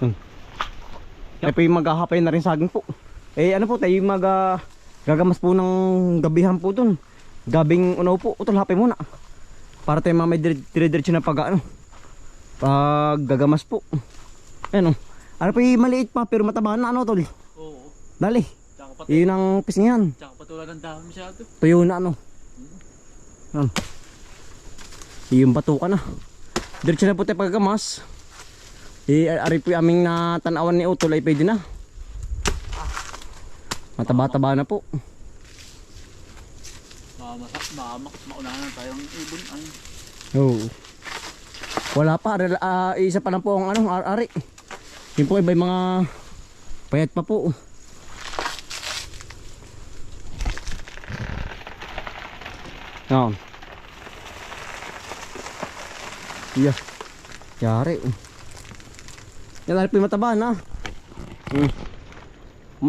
Tayo po yung maghahapay na rin saging po. Eh ano po tayo yung gagamas po ng gabihan po dun. Gabing unaw po, utol hapay muna. Para tayo mamay dire-diretso na pag ano. Pag gagamas po. Ano? Ano po yung maliit pa pero mataba na ano tol? Oo. Dali. Yun ang pisngihan. Tsaka patulad ng dahon masyado. Tuyo na ano. Yan. Yung batuka na. Diretso na po tayo paggamas. Ari po yung aming natanawan ni Utol ay pwede na. Mataba-taba na po. Maunahan na tayong ibon. Ay. Oo. Wala pa. Isa pa lang po ang ano, ari. Yung po iba yung mga payat pa po. Yan. Yeah. Yari. Yan ari po yung mataba na.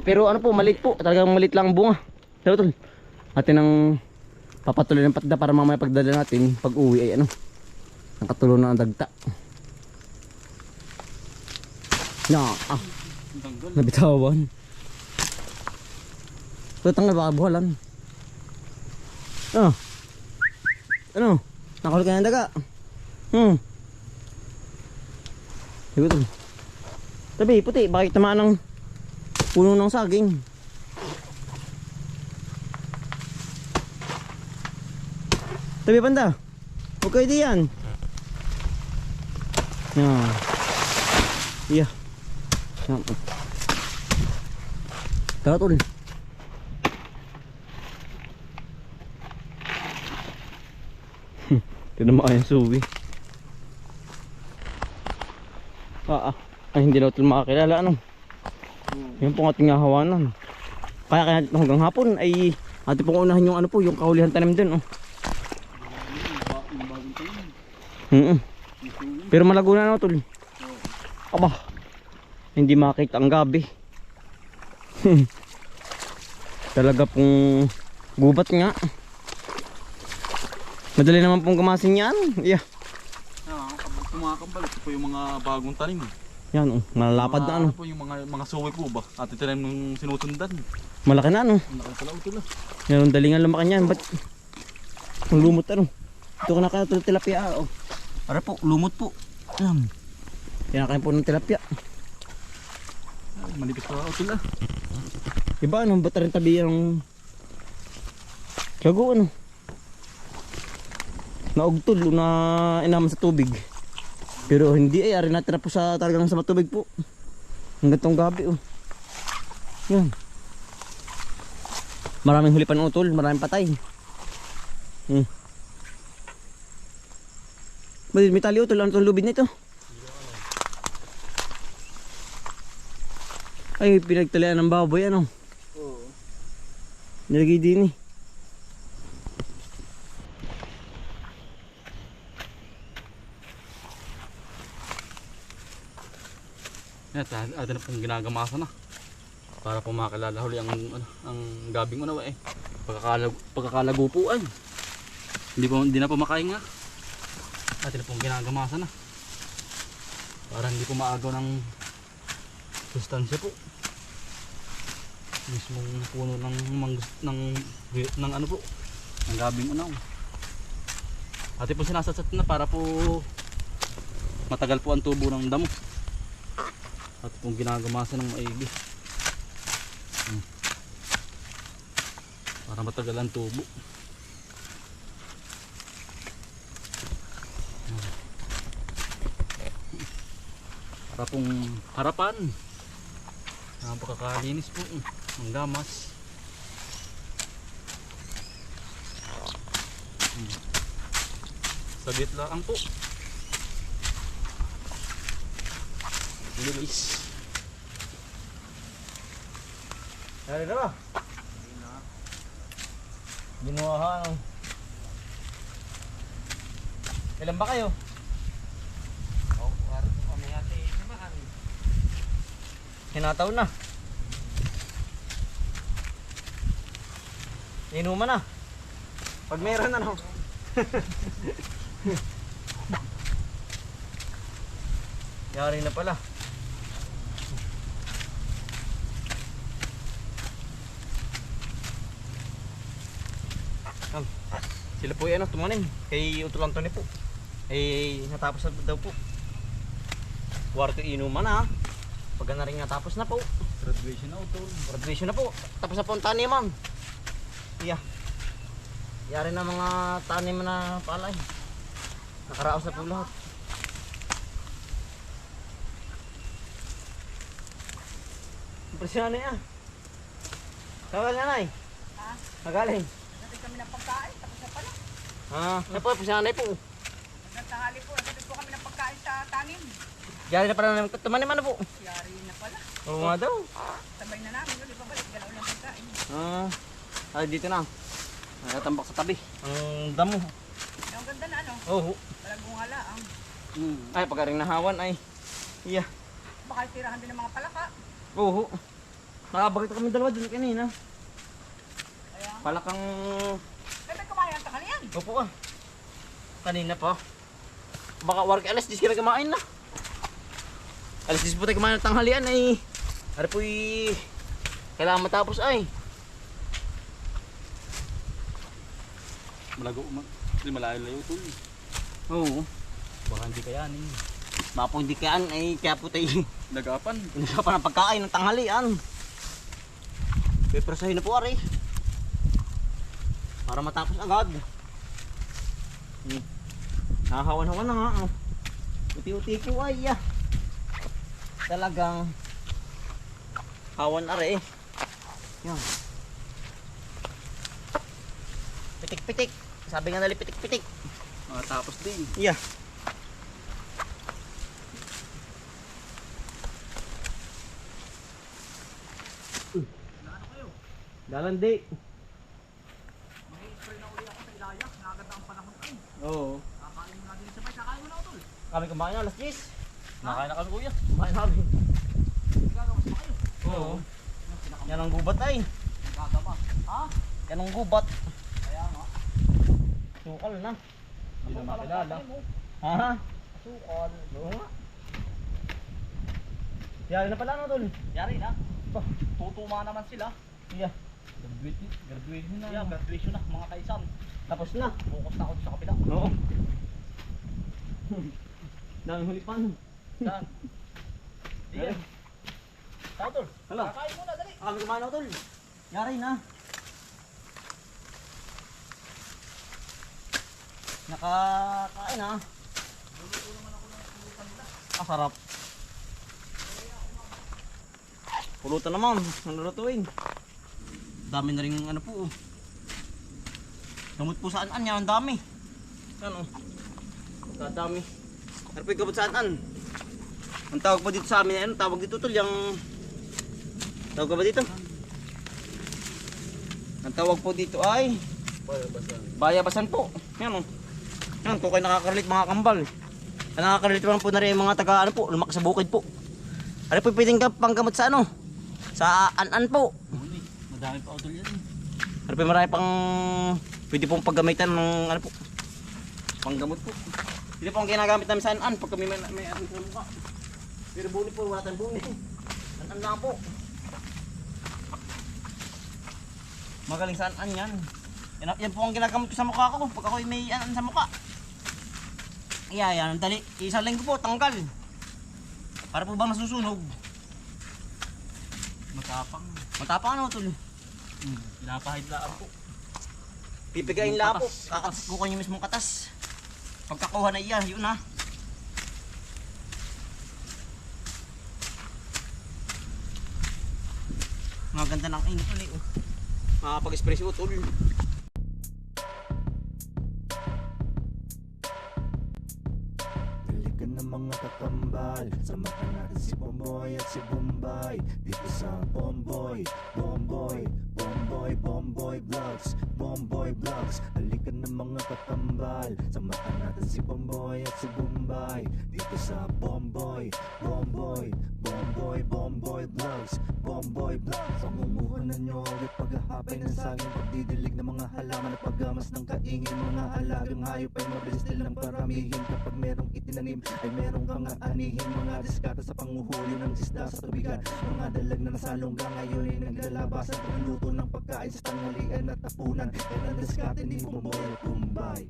Pero ano po, maliit po. Talagang maliit lang ang bunga. Pero tol, atin ang papatuloy ng patda para mamaya pagdala natin pag uwi ay ano, nakatulo na ang dagta. Nabitawan. So tanggal baka buhalan. Ano? Nakahuli ka ng daga. Sige tol. Tabi, puti, bakit tamaan ng puno ng saging? Tabi banda. Okay di yan. Yan. Yeah. Yan. Tara tol. Tinama yung suwi. Ay hindi na ito makakilala ano. Yan po ang ating hawanan. Kaya hanggang hapon ay ating pong unahin yung ano po, yung kahulihan tanim din oh. Pero malago na no tol. Aba. Hindi makita ang gabi. Talaga pong gubat nga. Madali naman pong gamasin yan. Yeah. Kumakambal po yung mga bagong tanim. Yan oh, malalapad na ano. Po yung mga suwi po ba? At tinanim nung sinusundan. Malaki na ano. Malaki pala utol. Yan dalingan lumakan yan. Ba't ang lumot ano? Ito ka nakain ng tilapia oh. Para po, lumot po. Yan. Kinakain po ng tilapia. Manipis pa utol ah. Iba ano, ba't rin tabi yung tiyago ano? Naugtol na inaman sa tubig. Pero hindi ay ari natira po sa talagang sa matubig po. Hanggang tong gabi oh. Yan. Maraming hulipan utol, maraming patay. May tali utol, ano itong lubid nito? Ay, pinagtalian ng baboy ano? Oo. Nilagay din eh. Atin na pong ginagamasa na para po makakilala huli ang gabing unawa eh. Pagkakalagupuan. Hindi na po makahinga. Atin na pong ginagamasa na para hindi po maagaw ng sustansya po. Mismong puno ng ano po, ng gabing unaw. Atin po sinasasat na para po matagal po ang tubo ng damo. At kung ginagamasa ng maigi para matagal ang tubo. Para pong harapan napakakalinis po ng gamas. Saglit lang po. Lilis. Dari na ba? Binuhahan. Ilan ba kayo? Oh, wala po kami ate naman. Hinataw na. Inuman na. Pag meron ano. Yari na pala. Yan. Sila po yan, tumanim. Kay Utol Anthony po. Natapos na daw po. Kwarto inuman na. Pag na rin natapos na po. Graduation na Utol. Graduation na po. Tapos na po ang taniman. Yeah. Yari na mga tanim na palay. Nakaraos na po lahat. Impresyon na yan. Kagaling nanay. Ha? Kagaling. Nagtatid kami ng pagkain, tapos na pala. Impresyon na po. Nagtatahali po, nagtatid po kami ng pagkain sa tanim. Yari na pala namin tumanim ano po. Yari na pala. Oo nga daw. Sabay na namin, ulit pabalik, galaw ng pagkain. Ay dito na. Ay tambak sa tabi. Ang damo. Ang ganda na ano, Oo. talagong halaang. Ay pagkaring nahawan ay. Iya. Baka tirahan din ng mga palaka. Oo. Nakabagit kami dalawa dun kanina. Kaya, Palakang ganda kumain ang takalian. opo ah. Kanina pa. Baka work alas 10 ka na kumain na. Alas 10 po tayo kumain ng tanghalian ay. Ano po kailangan matapos ay. Malago, hindi malayo-layo Utol. Oo. Baka hindi kayanin. Baka po hindi kayaan ay kaya po tayo Nagapan. hindi ka pa ng pagkain ng tanghalian. Pepresahin na po ari. Para matapos agad. Nakahawan-hawan na nga. Oh. Uti-uti po ay. Talagang hawan ari. Yan. Pitik-pitik. Sabi nga nali pitik-pitik. Tapos din. Yeah. Dalandi. Mag-i-spray na uli ako sa ilayak, nagaganda ang panahon ay. Oo. Kakain mo na din sabay, kakain mo na utol. Kami kumain na alas 10. Nakain na kami kuya. Kumain namin. Gagawas pa kayo. Oo. Yan ang gubat ay. Gagawas. Ha? Yan ang gubat. Kaya nga. Sukal na. Hindi na makilala. Ha? Sukol. Oo nga. Yari na pala no tol. Yari na. Tutuma naman sila. Yeah. Graduation na. Yeah, graduation na mga kaisan. Tapos na. Focus na ako sa kapila. Oo. Daming huli pan. Saan? Diyan. Tao tol. Hala. Kakain muna, dali. Kami kumain na tol. Yari na. Nakakain na. Sarap. Pulutan naman. Nalulutuin. Dami na rin ano po. Gamot po saan yan. Ang dami. Yan o. Dami. Ano po yung gamot saan? Ang tawag po dito sa amin. Ano tawag dito tol? Yung tawag ka ba dito? Ang tawag po dito ay bayabasan po. Yan o. Yan kung kayo nakaka-relate mga kambal. Nakaka-relate naman po na rin yung mga taga ano po, lumak sa bukid po. Ano po pwedeng panggamot sa ano? Sa an-an po. Huli. Madami pa Utol yan. Ano po marami pang pwede pong paggamitan ng ano po. Panggamot po. Hindi po ang ginagamit namin sa an-an pag kami may ano sa mukha. Pero buni po, wala tayong buni. An-an lang po. Magaling sa an-an yan. Yan po ang ginagamit ko sa mukha ko pag ako may an-an sa mukha. Yan, dali. Isang linggo po, tanggal. Para po bang nasusunog? Matapang. Matapang ano tol? Pinapahid laan po. Pipigayin lang po. Kakakukan yung mismong katas. Pagkakuha na iya, yun na. Maganda ng init ulit. Makapag-spray si Utol. Halika na mga kakambal, samahan natin si Bomboy at si Bombay dito sa Bomboy, Bomboy, Bomboy, Bomboy Vlogs, Bomboy Vlogs. Halika na mga kakambal, samahan natin si Bomboy at si Bombay dito sa Bomboy, Bomboy, Bomboy Bomboy Vlogs, Bomboy Vlogs. Pamumuhan na nyo at paghahapay ng saging, pagdidilig ng mga halaman at paggamas ng kaingin. Mga alagang hayop ay mabilis nilang paramihin. Kapag merong itinanim ay merong kang aanihin. Mga diskata sa panguhuli ng isda sa tubigan. Mga dalag na nasalongga ngayon ay naglalabasan. Pagluto ng pagkain sa tanghalian at tapunan. Yan ang diskate ni Bomboy at Tumbay.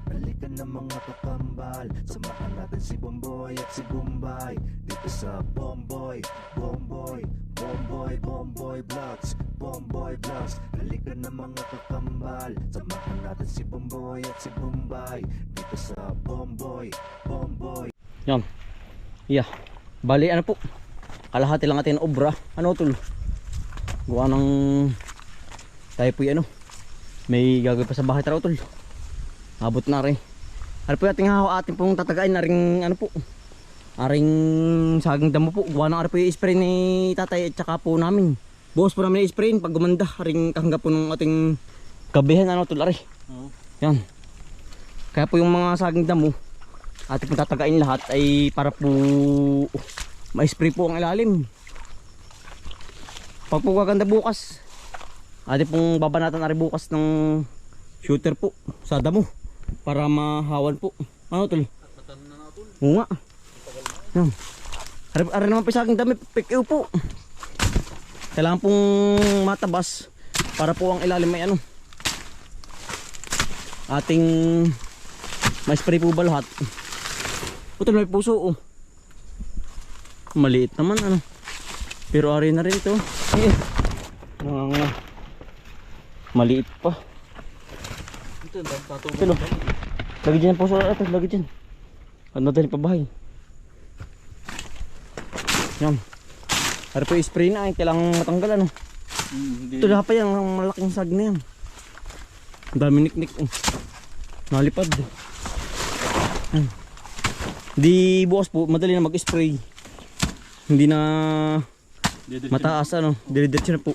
Halika na mga kakambal, samahan natin si Bomboy at si Bombay dito sa Bomboy, Bomboy, Bomboy, Bomboy Vlogs, Bomboy Vlogs. Halika na mga kakambal, samahan natin si Bomboy at si Bombay dito sa Bomboy, Bomboy. Yan. Yeah. Bali ano po. Kalahati lang natin obra. Ano tol? Gawa ng tayo po ano. May gagawin pa sa bahay taraw tol. Abot na rin. Ano po ating ating pong tatagain na rin ano po. Aring saging damo po. Gawa ng ano po yung spray ni tatay at saka po namin. Bukas po namin i-spray pag gumanda. Aring kahangga po ng ating gabihan ano tol ari. Oo. Yan. Kaya po yung mga saging damo ating pong tatagain lahat ay para po ma-spray po ang ilalim. Pag po gaganda bukas ating pong babanatan na rin bukas ng shooter po sa damo para mahawan po. Ano tol? Oo nga. Yan. Ari naman pa sa aking dami pikiw po. Kailangan pong matabas para po ang ilalim may ano ating ma-spray po ba lahat. Putol may puso oh. Maliit naman ano. Pero ari na rin ito. Maliit pa. Ito, tatubig. Ito, lagi dyan ang puso. Ito, lagi dyan. Ano dahil pabahay. Yan. Hari po i-spray na eh. Kailangan matanggal ano. Ito lahat pa yan. Ang malaking sag na yan. Ang dami niknik. Nalipad. Yan. Di bukas po. Madali na mag-spray. Hindi na mataas ano. Dire-diretso na po.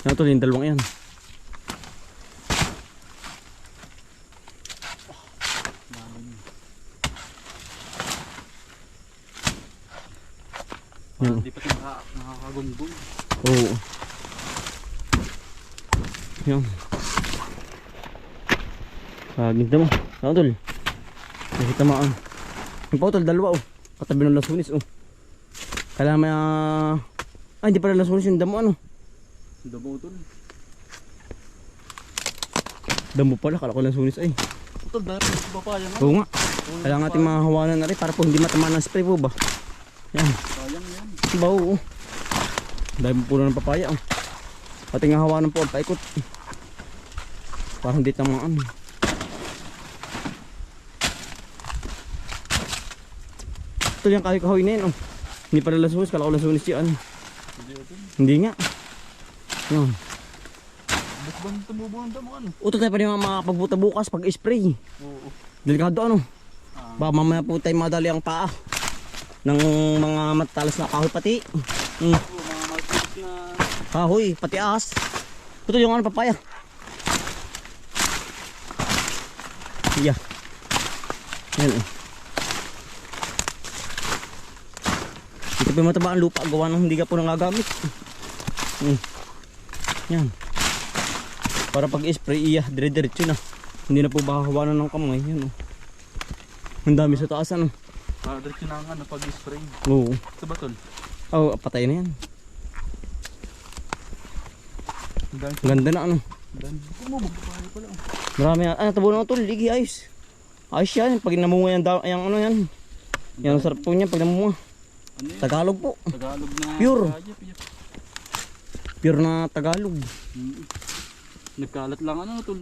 Yan ito, yung dalawang yan. Hindi pa nakakagunggong. Oo. Yan. Ginta mo. Yan tol. Kasi tamaan. Yung pa tol, dalawa oh. Katabi ng lasunis oh. Kailangan may hindi pala lasunis yung damo ano. Damo tol. Damo pala, kala ko lasunis ay. Tol, dahil pa papaya nga. Oo nga. Kailangan natin mahawanan na rin para po hindi matamaan ng spray po ba. Yan. Sayang yan. Ba oo. Dahil mo puno ng papaya oh. Ating hawanan po ang paikot. Parang di tamaan. Ito yung kahoy na yun oh. Hindi pala lasunis, kala ko lasunis yan. Hindi nga. Yan. Ba't ba tumubo ang damo ano? Uto tayo pa rin makapagbuta bukas pag spray. Oo. Delikado ano. Baka mamaya po tayo madali ang paa ng mga matalas na kahoy pati. Oo, mga market na... Kahoy, pati ahas. Ito yung ano papaya. Yeah. Yan eh. Ito pa yung mataba ang lupa. Gawa nang hindi ka po nangagamit. Yan. Para pag spray iya, dire-diretso na. Hindi na po bakahawanan ng kamay. Yan oh. Ang dami sa taas ano. Diretso na nga na pag-spray. Oo. Sa batol. Oh, patay na yan. Dahil Ganda na ano. kumubog pa pala. Marami na. Ah, natabo na ito. Ligi ayos. Ayos yan. Pag namunga yan, yung ano yan. Yan ang sarap po niya pag namunga. Ano yan? Tagalog po. Tagalog na... Pure. Yep, yep. Pure na Tagalog. Nagkalat lang ano tol.